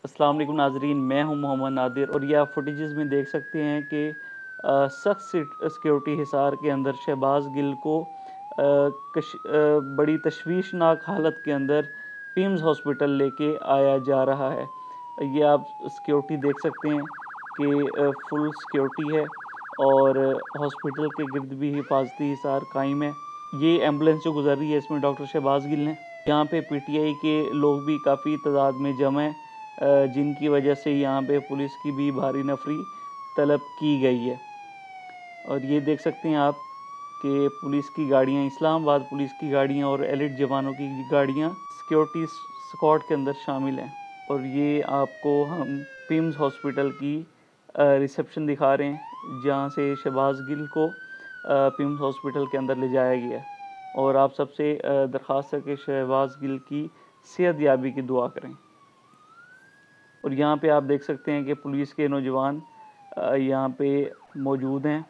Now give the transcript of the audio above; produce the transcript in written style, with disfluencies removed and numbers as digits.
अस्सलाम वालेकुम नाजरीन, मैं हूं मोहम्मद नादिर और ये आप फुटेजेस में देख सकते हैं कि सख्त सिक्योरिटी हिसार के अंदर शहबाज गिल को बड़ी तशवीशनाक हालत के अंदर पीम्स हॉस्पिटल लेके आया जा रहा है। ये आप सिक्योरिटी देख सकते हैं कि फुल सिक्योरिटी है और हॉस्पिटल के गिर्द भी हिफाजती हिसार कायम है। ये एम्बुलेंस जो गुजर रही है इसमें डॉक्टर शहबाज गिल ने, यहाँ पे पीटीआई के लोग भी काफ़ी तादाद में जमा हैं, जिनकी वजह से यहाँ पे पुलिस की भी भारी नफरी तलब की गई है। और ये देख सकते हैं आप कि पुलिस की गाड़ियाँ, इस्लामाबाद पुलिस की गाड़ियाँ और एलिट जवानों की गाड़ियाँ सिक्योरिटी स्क्वाड के अंदर शामिल हैं। और ये आपको हम पिम्स हॉस्पिटल की रिसेप्शन दिखा रहे हैं, जहाँ से शहबाज गिल को पिम्स हॉस्पिटल के अंदर ले जाया गया। और आप सबसे दरख्वास्त है कि शहबाज गिल की सेहत याबी की दुआ करें। और यहाँ पे आप देख सकते हैं कि पुलिस के नौजवान यहाँ पे मौजूद हैं